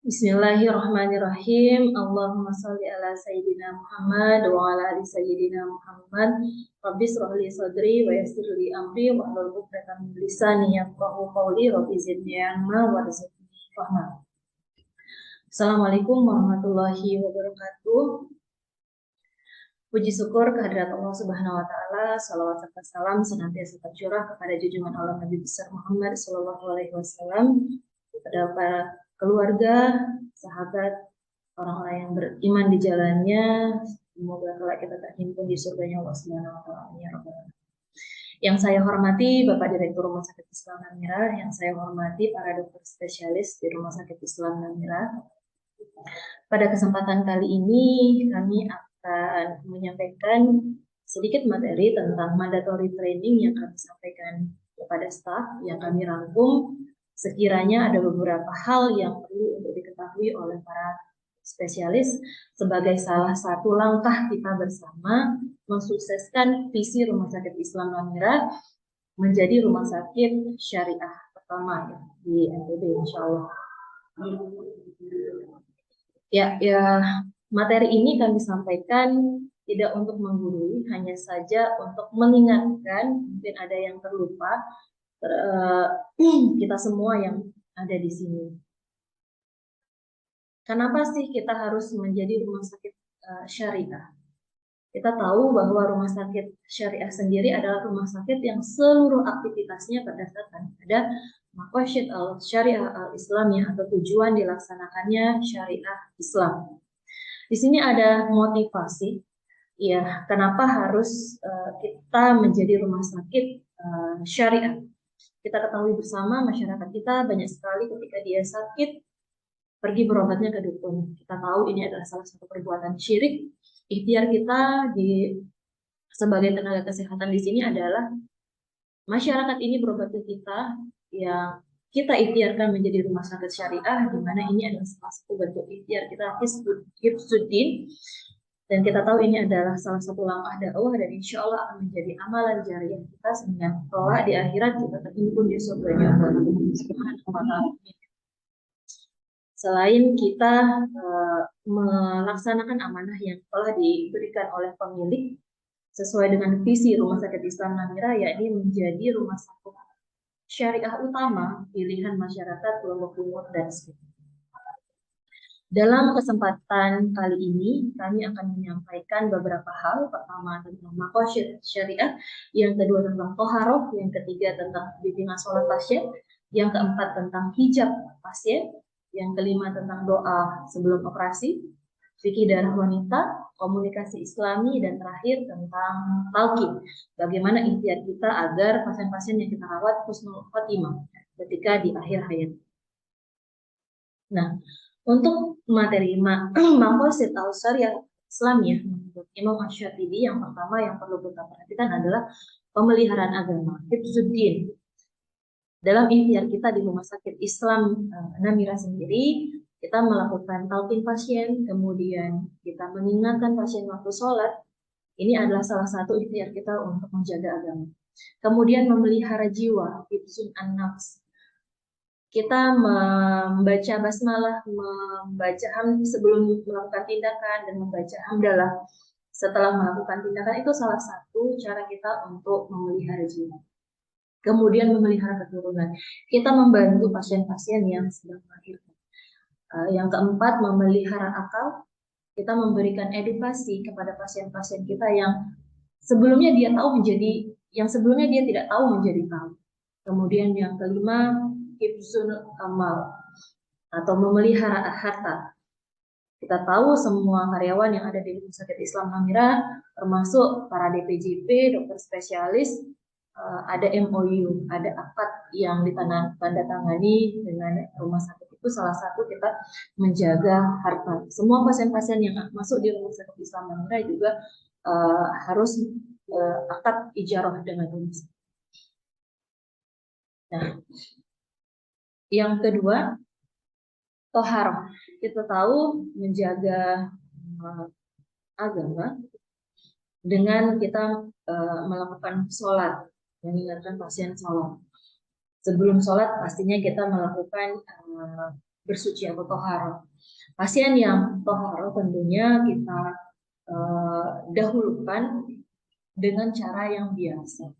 Bismillahirrahmanirrahim. Allahumma salli ala Sayyidina Muhammad wa ala ali Sayyidina Muhammad. Rabbi shrah li sadri wa yassir li amri wa hlul 'uqdatam min lisani yafqahu qawli. Rabbi zidni ilma warzuqni fahma. Assalamualaikum warahmatullahi wabarakatuh. Puji syukur kehadirat Allah Subhanahu wa taala, salawat serta salam senantiasa tercurah kepada junjungan Allah Nabi besar Muhammad sallallahu alaihi wasallam, kepada para keluarga, sahabat, orang-orang yang beriman di jalannya. Semoga kelak kita terhimpun di surganya Allah Subhanahu wa taala, ya rabbal alamin. Yang saya hormati Bapak Direktur Rumah Sakit Islam Namira, yang saya hormati para dokter spesialis di Rumah Sakit Islam Namira. Pada kesempatan kali ini kami akan menyampaikan sedikit materi tentang mandatory training yang kami sampaikan kepada staf yang kami rangkum. Sekiranya ada beberapa hal yang perlu untuk diketahui oleh para spesialis sebagai salah satu langkah kita bersama mensukseskan visi Rumah Sakit Islam Namira menjadi rumah sakit syariah pertama ya, di NTB insya Allah. Ya, materi ini kami sampaikan tidak untuk menggurui, hanya saja untuk mengingatkan, mungkin ada yang terlupa, kita semua yang ada di sini. Kenapa sih kita harus menjadi rumah sakit syariah? Kita tahu bahwa rumah sakit syariah sendiri adalah rumah sakit yang seluruh aktivitasnya berdasarkan pada maqasid al-syariah al-islamiyah atau tujuan dilaksanakannya syariah Islam. Di sini ada motivasi, ya, kenapa harus kita menjadi rumah sakit syariah. Kita ketahui bersama masyarakat kita banyak sekali ketika dia sakit pergi berobatnya ke dukun. Kita tahu ini adalah salah satu perbuatan syirik. Ikhtiar kita sebagai tenaga kesehatan di sini adalah masyarakat ini berobat ke kita, yang kita ikhtiarkan menjadi rumah sakit syariah, di mana ini adalah salah satu bentuk ikhtiar kita hifdzuddin, dan kita tahu ini adalah salah satu langkah dakwah, dan insya Allah akan menjadi amalan jariah kita sehingga kelak di akhirat kita terhimpun di surganya Allah Subhanahu wa taala. Selain kita melaksanakan amanah yang telah diberikan oleh pemilik sesuai dengan visi Rumah Sakit Islam Namira, yakni menjadi rumah sakit syariah utama pilihan masyarakat kelompok umur dan sebagainya. Dalam kesempatan kali ini kami akan menyampaikan beberapa hal. Pertama tentang maqasid syariah, yang kedua tentang toharoh, yang ketiga tentang bimbingan sholat pasien, yang keempat tentang hijab pasien, yang kelima tentang doa sebelum operasi, fikih darah wanita, komunikasi islami, dan terakhir tentang talqin, bagaimana ikhtiar kita agar pasien-pasien yang kita rawat husnul khotimah ketika di akhir hayat. Nah, untuk materi maqasid al-syariah Islamiyah menurut Imam Asy-Syatibi, yang pertama yang perlu kita perhatikan adalah pemeliharaan agama, hifdzuddin. Dalam ikhtiar kita di Rumah Sakit Islam Namira sendiri, kita melakukan talqin pasien, kemudian kita mengingatkan pasien waktu sholat. Ini adalah salah satu ikhtiar kita untuk menjaga agama. Kemudian memelihara jiwa, hifdzun an-nafs. Kita membaca basmalah, membaca hamd sebelum melakukan tindakan, dan membaca hamdalah setelah melakukan tindakan, itu salah satu cara kita untuk memelihara jiwa. Kemudian memelihara keturunan. Kita membantu pasien-pasien yang sedang melahirkan. Yang keempat, memelihara akal. Kita memberikan edukasi kepada pasien-pasien kita yang sebelumnya dia tidak tahu menjadi tahu. Kemudian yang kelima, hifzul amal atau memelihara harta. Kita tahu semua karyawan yang ada di Rumah Sakit Islam Namira, termasuk para DPJP, dokter spesialis, ada MOU, ada akad yang ditandatangani dengan rumah sakit. Itu salah satu kita menjaga harta. Semua pasien-pasien yang masuk di Rumah Sakit Islam Namira juga harus akad ijarah dengan rumah sakit. Nah, yang kedua, toharoh. Kita tahu menjaga agama dengan kita melakukan sholat, mengingatkan pasien sholat. Sebelum sholat pastinya kita melakukan bersuci atau toharo. Pasien yang toharo tentunya kita dahulukan dengan cara yang biasa.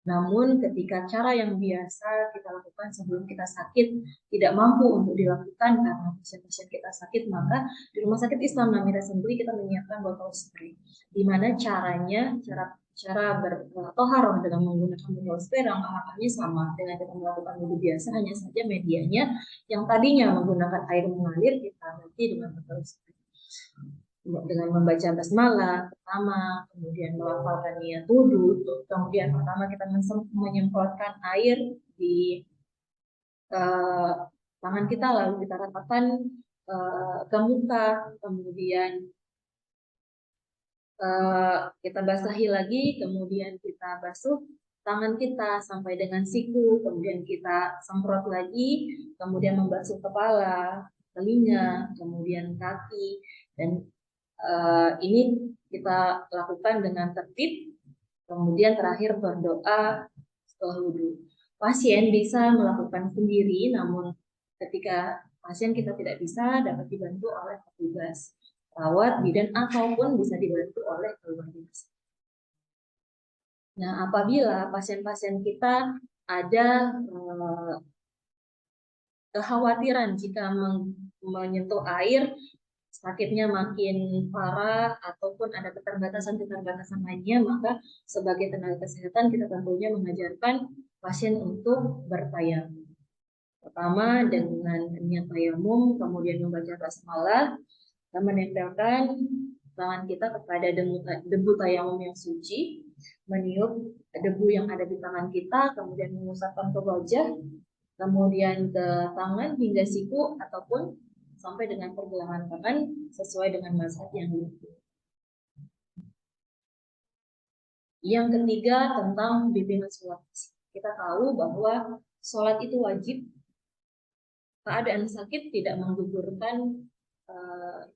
Namun ketika cara yang biasa kita lakukan sebelum kita sakit tidak mampu untuk dilakukan karena pasien-pasien kita sakit, maka di Rumah Sakit Islam Namira sendiri kita menyiapkan botol spray. Di mana cara bertoharoh dengan menggunakan botol spray langkah-langkahnya sama dengan kita melakukan wudhu biasa, hanya saja medianya yang tadinya menggunakan air mengalir kita ganti dengan botol spray. Dengan membaca basmalah pertama, kemudian melafalkan niat wudhu, kemudian pertama kita menyemprotkan air di tangan kita, lalu kita ratakan ke muka, kemudian kita basahi lagi, kemudian kita basuh tangan kita sampai dengan siku, kemudian kita semprot lagi, kemudian membasuh kepala, telinga, kemudian kaki, dan ini kita lakukan dengan tertib, kemudian terakhir berdoa setelah wudhu. Pasien bisa melakukan sendiri, namun ketika pasien kita tidak bisa, dapat dibantu oleh petugas perawat, bidan, ataupun bisa dibantu oleh keluarga. Nah, apabila pasien-pasien kita ada kekhawatiran jika menyentuh air, sakitnya makin parah ataupun ada keterbatasan lainnya, maka sebagai tenaga kesehatan kita tentunya mengajarkan pasien untuk bertayamum. Pertama dengan niat tayamum, kemudian membaca basmalah dan menempelkan tangan kita kepada debu tayamum yang suci, meniup debu yang ada di tangan kita, kemudian mengusapkan ke wajah, kemudian ke tangan hingga siku ataupun sampai dengan pergelangan tangan sesuai dengan mazhab yang diikuti. Yang ketiga tentang bimbingan sholat. Kita tahu bahwa sholat itu wajib. Keadaan sakit tidak menggugurkan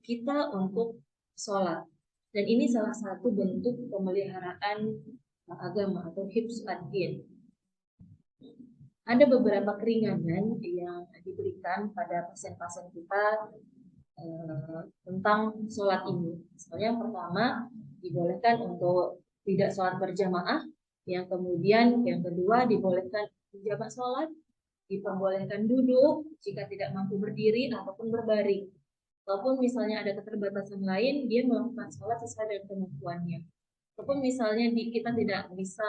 kita untuk sholat. Dan ini salah satu bentuk pemeliharaan agama atau hifz ad-din. Ada beberapa keringanan yang diberikan pada pasien-pasien kita tentang sholat ini. Misalnya yang pertama dibolehkan untuk tidak sholat berjamaah, yang kemudian yang kedua dibolehkan jamak sholat, diperbolehkan duduk jika tidak mampu berdiri ataupun berbaring. Walaupun misalnya ada keterbatasan lain, dia melakukan sholat sesuai dengan kemampuannya. Walaupun misalnya kita tidak bisa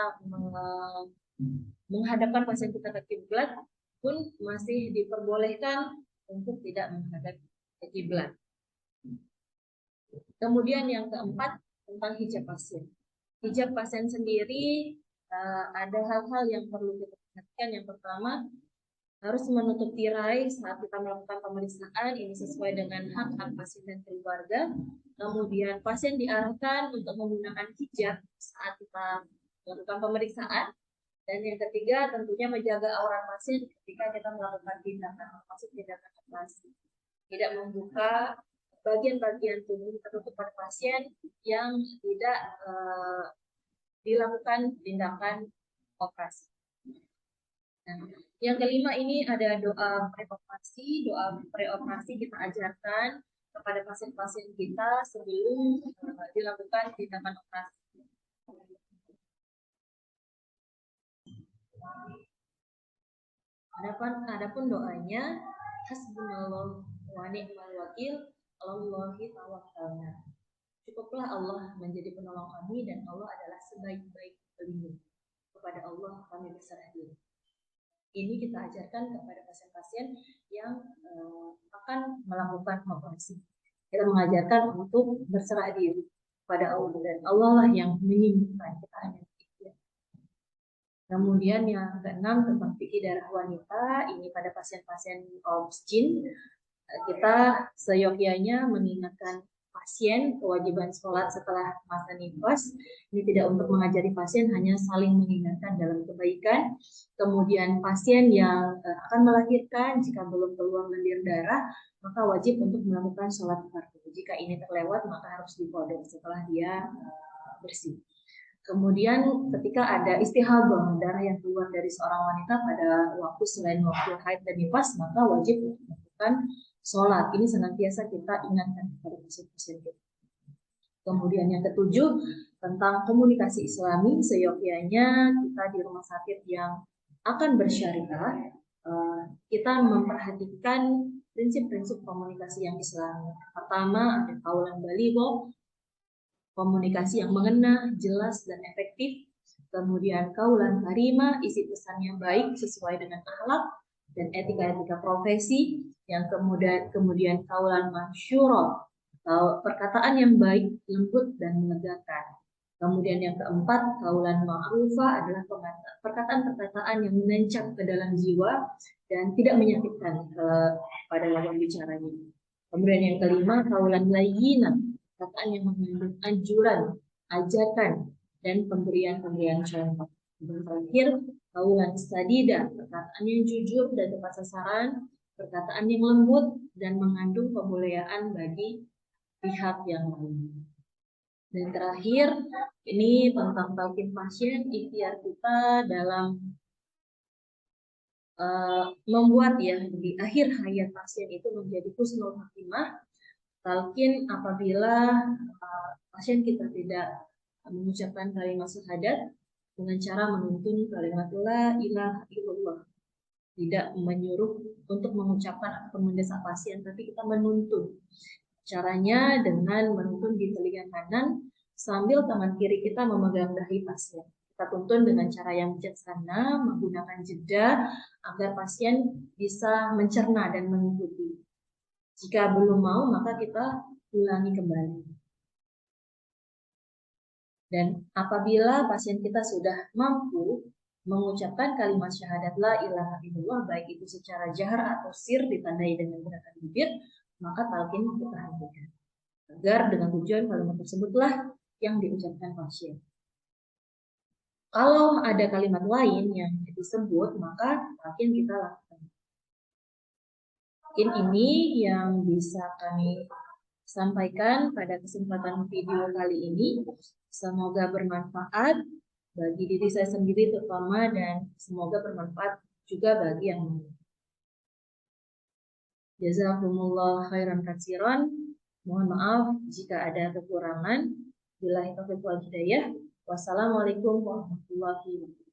menghadapkan pasien kita ke kiblat, pun masih diperbolehkan untuk tidak menghadap ke kiblat. Kemudian yang keempat tentang hijab pasien. Hijab pasien sendiri ada hal-hal yang perlu kita perhatikan. Yang pertama, harus menutup tirai saat kita melakukan pemeriksaan, ini sesuai dengan hak-hak pasien dan keluarga. Kemudian pasien diarahkan untuk menggunakan hijab saat kita melakukan pemeriksaan. Dan yang ketiga tentunya menjaga aurat pasien ketika kita melakukan tindakan, maksud tindakan operasi. Tidak membuka bagian-bagian tubuh tertutup pada pasien yang tidak dilakukan tindakan operasi. Nah, yang kelima ini ada doa preoperasi. Doa preoperasi kita ajarkan kepada pasien-pasien kita sebelum dilakukan tindakan operasi. Adapun doanya, hasbunallah wa ni'mal wakil, Allahi tawakkalna. Cukuplah Allah menjadi penolong kami dan Allah adalah sebaik-baik pelindung. Kepada Allah kami berserah diri. Ini kita ajarkan kepada pasien-pasien yang akan melakukan operasi. Kita mengajarkan untuk berserah diri kepada Allah dan Allah lah yang menyembuhkan, kita hanya ikhtiar. Kemudian yang keenam tentang fikih darah wanita, ini pada pasien-pasien obstin, kita seyogyanya mengingatkan pasien kewajiban sholat setelah masa nifas. Ini tidak untuk mengajari pasien, hanya saling mengingatkan dalam kebaikan. Kemudian pasien yang akan melahirkan, jika belum keluar lendir darah, maka wajib untuk melakukan sholat fardu. Jika ini terlewat, maka harus dikodok setelah dia bersih. Kemudian ketika ada istihadah, darah yang keluar dari seorang wanita pada waktu selain waktu haid dan nifas, maka wajib untuk mengerjakan sholat. Ini senantiasa kita ingatkan kepada pasien-pasien kita. Kemudian yang ketujuh, tentang komunikasi Islami. Seyogyanya kita di rumah sakit yang akan bersyariah, kita memperhatikan prinsip-prinsip komunikasi yang Islami. Pertama, ada qaulan baligh, komunikasi yang mengena, jelas dan efektif. Kemudian qaulan karima, isi pesan yang baik sesuai dengan akhlak dan etika-etika profesi. Yang kemudian qaulan mansyura, perkataan yang baik, lembut dan melegakan. Kemudian yang keempat, qaulan ma'rufa adalah perkataan-perkataan yang menancap ke dalam jiwa dan tidak menyakitkan pada lawan bicaranya. Kemudian yang kelima, qaulan layyinan, perkataan yang mengandung anjuran, ajakan, dan pemberian contoh. Dan terakhir, qaulan sadida, perkataan yang jujur dan tepat sasaran, perkataan yang lembut dan mengandung pemuliaan bagi pihak yang lain. Dan terakhir, ini tentang talqin pasien, ikhtiar kita dalam membuat di akhir hayat pasien itu menjadi husnul khatimah. Talqin apabila pasien kita tidak mengucapkan kalimat syahadat dengan cara menuntun kalimat la ilaha illallah. Tidak menyuruh untuk mengucapkan atau mendesak pasien, tapi kita menuntun. Caranya dengan menuntun di telinga kanan sambil tangan kiri kita memegang dahi pasien. Kita tuntun dengan cara yang bijaksana, menggunakan jeda agar pasien bisa mencerna dan mengikuti. Jika belum mau, maka kita ulangi kembali. Dan apabila pasien kita sudah mampu mengucapkan kalimat syahadat la ilaha illallah, baik itu secara jahar atau sir ditandai dengan gerakan bibir, maka talqin kita hentikan. Agar dengan tujuan kalimat tersebutlah yang diucapkan pasien. Kalau ada kalimat lain yang disebut, maka talqin kita lakukan. Mungkin ini yang bisa kami sampaikan pada kesempatan video kali ini. Semoga bermanfaat bagi diri saya sendiri terutama, dan semoga bermanfaat juga bagi yang lain. Jazakumullah khairan katsiran. Mohon maaf jika ada kekurangan. Billahi taufiq wal hidayah. Wassalamualaikum warahmatullahi wabarakatuh.